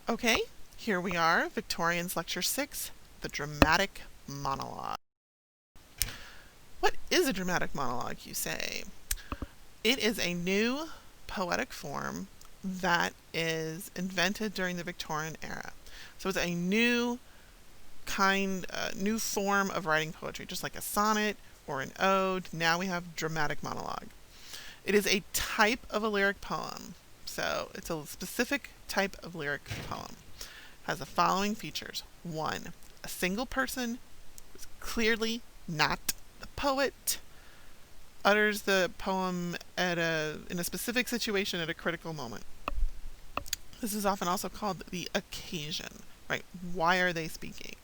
Okay, here we are, Victorians Lecture 6, the dramatic monologue. What is a dramatic monologue, you say? It is a new poetic form that is invented during the Victorian era. So it's a new new form of writing poetry, just like a sonnet or an ode. Now we have dramatic monologue. It is a type of a lyric poem. So it's a specific type of lyric poem. Has the following features. 1. A single person who is clearly not the poet utters the poem in a specific situation at a critical moment. This is often also called the occasion, right? Why are they speaking?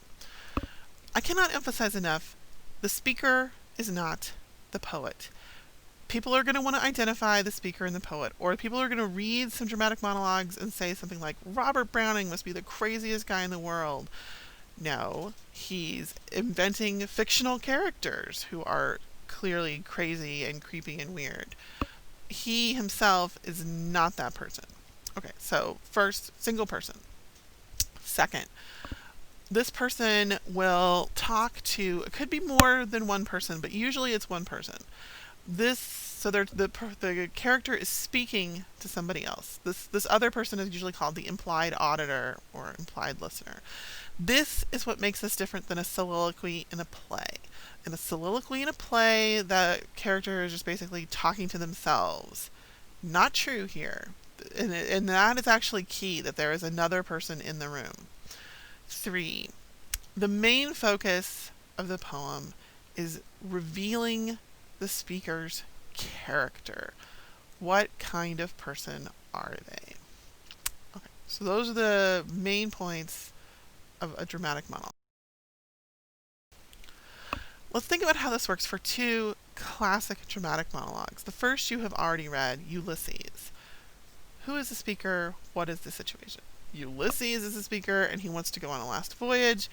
I cannot emphasize enough, the speaker is not the poet. People are going to want to identify the speaker and the poet, or people are going to read some dramatic monologues and say something like, Robert Browning must be the craziest guy in the world. No, he's inventing fictional characters who are clearly crazy and creepy and weird. He himself is not that person. Okay, so first, single person. Second, this person will talk to, it could be more than one person, but usually it's one person. The character is speaking to somebody else. This other person is usually called the implied auditor or implied listener. This is what makes this different than a soliloquy in a play. In a soliloquy in a play, the character is just basically talking to themselves. Not true here. And that is actually key, that there is another person in the room. 3. The main focus of the poem is revealing the speaker's character. What kind of person are they? Okay, so those are the main points of a dramatic monologue. Let's think about how this works for 2 classic dramatic monologues. The first you have already read, Ulysses. Who is the speaker? What is the situation? Ulysses is the speaker, and he wants to go on a last voyage.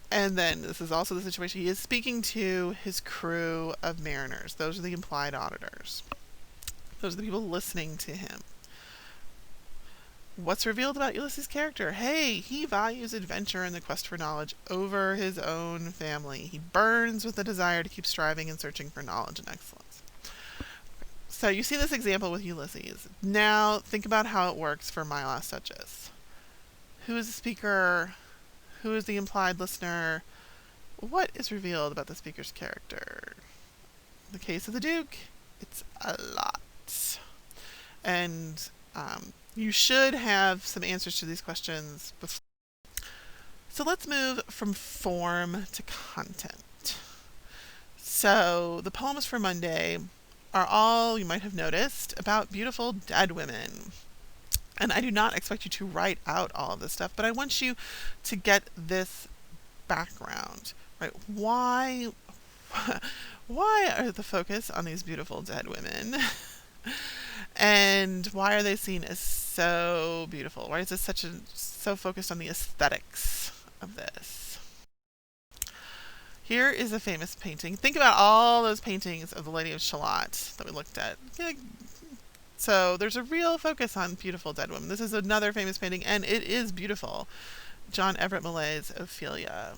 And then this is also the situation. He is speaking to his crew of mariners. Those are the implied auditors. Those are the people listening to him. What's revealed about Ulysses' character? Hey, he values adventure and the quest for knowledge over his own family. He burns with the desire to keep striving and searching for knowledge and excellence. So you see this example with Ulysses. Now think about how it works for My Last Duchess. Who is the speaker? Who is the implied listener? What is revealed about the speaker's character? In the case of the Duke, it's a lot. And you should have some answers to these questions before. So let's move from form to content. So the poems for Monday are all, you might have noticed, about beautiful dead women. And I do not expect you to write out all of this stuff, but I want you to get this background, right? Why are the focus on these beautiful dead women? And why are they seen as so beautiful? Why is this so focused on the aesthetics of this? Here is a famous painting. Think about all those paintings of the Lady of Shalott that we looked at. So there's a real focus on beautiful dead women. This is another famous painting, and it is beautiful. John Everett Millet's Ophelia.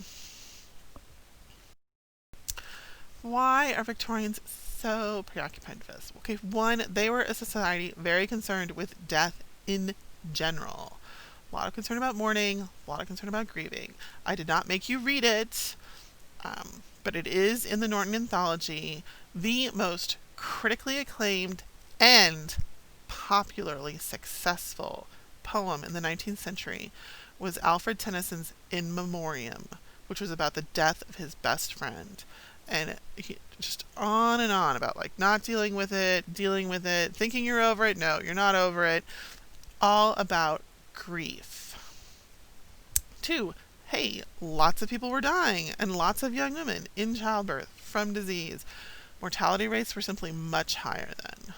Why are Victorians so preoccupied with this? Okay, 1, they were a society very concerned with death in general. A lot of concern about mourning, a lot of concern about grieving. I did not make you read it, but it is in the Norton Anthology, the most critically acclaimed and popularly successful poem in the 19th century was Alfred Tennyson's In Memoriam, which was about the death of his best friend. And he just on and on about like not dealing with it, thinking you're over it, no, you're not over it. All about grief. 2, hey, lots of people were dying, and lots of young women in childbirth from disease. Mortality rates were simply much higher then.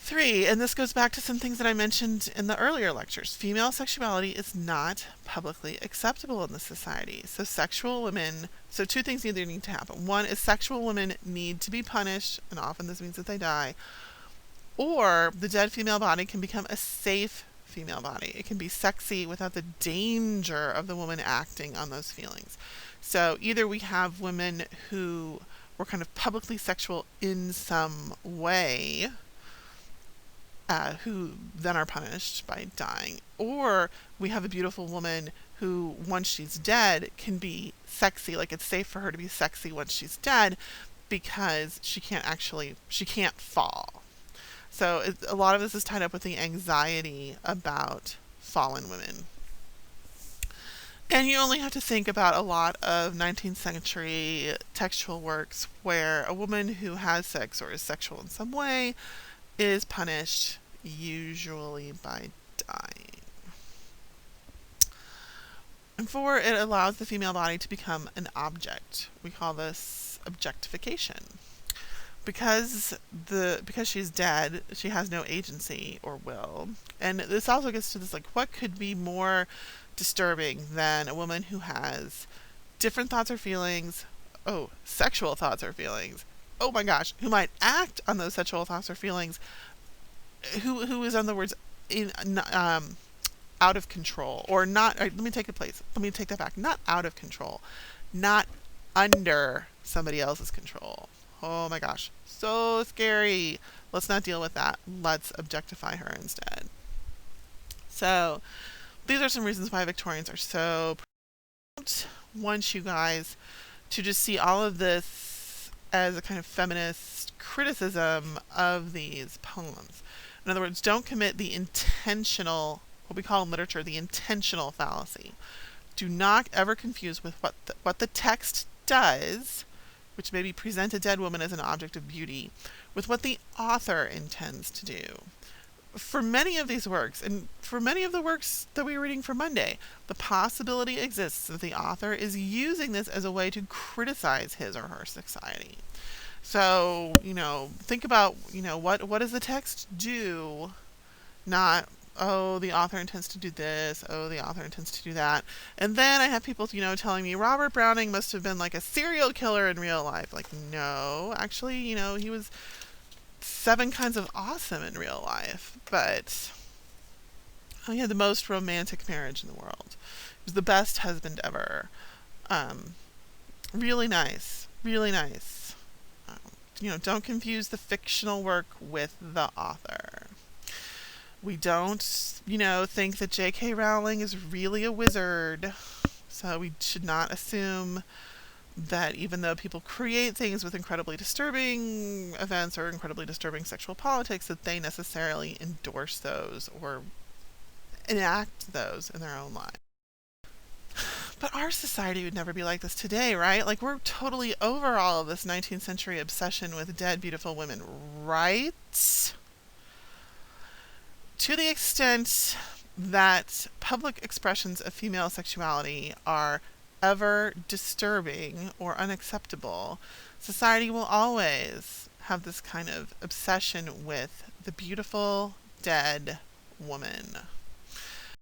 3, and this goes back to some things that I mentioned in the earlier lectures. Female sexuality is not publicly acceptable in this society. So 2 things either need to happen. 1 is sexual women need to be punished, and often this means that they die. Or the dead female body can become a safe female body. It can be sexy without the danger of the woman acting on those feelings. So either we have women who were kind of publicly sexual in some way, who then are punished by dying, or we have a beautiful woman who, once she's dead, can be sexy. Like, it's safe for her to be sexy once she's dead because she can't fall. So a lot of this is tied up with the anxiety about fallen women. And you only have to think about a lot of 19th century textual works where a woman who has sex or is sexual in some way is punished, usually by dying. And 4, it allows the female body to become an object. We call this objectification. Because she's dead, she has no agency or will. And this also gets to this, like, what could be more disturbing than a woman who has different thoughts or feelings, sexual thoughts or feelings, oh my gosh, who might act on those sexual thoughts or feelings, who is, in other words, out of control, or not. Let me take that back. Not out of control, not under somebody else's control. Oh my gosh, so scary. Let's not deal with that. Let's objectify her instead. So these are some reasons why Victorians are so proud. I want you guys to just see all of this as a kind of feminist criticism of these poems. In other words, don't commit the intentional, what we call in literature, the intentional fallacy. Do not ever confuse with what the text does, which maybe present a dead woman as an object of beauty, with what the author intends to do. For many of these works, and for many of the works that we were reading for Monday, the possibility exists that the author is using this as a way to criticize his or her society. So, think about, what does the text do? Not, the author intends to do this, the author intends to do that. And then I have people, telling me Robert Browning must have been like a serial killer in real life. Like, no, actually, he was 7 kinds of awesome in real life, but he had the most romantic marriage in the world. He was the best husband ever. Really nice, really nice. Don't confuse the fictional work with the author. We don't, think that J.K. Rowling is really a wizard. So we should not assume that even though people create things with incredibly disturbing events or incredibly disturbing sexual politics, that they necessarily endorse those or enact those in their own lives. But our society would never be like this today, right? Like, we're totally over all of this 19th century obsession with dead, beautiful women, right? To the extent that public expressions of female sexuality are ever disturbing or unacceptable, society will always have this kind of obsession with the beautiful dead woman.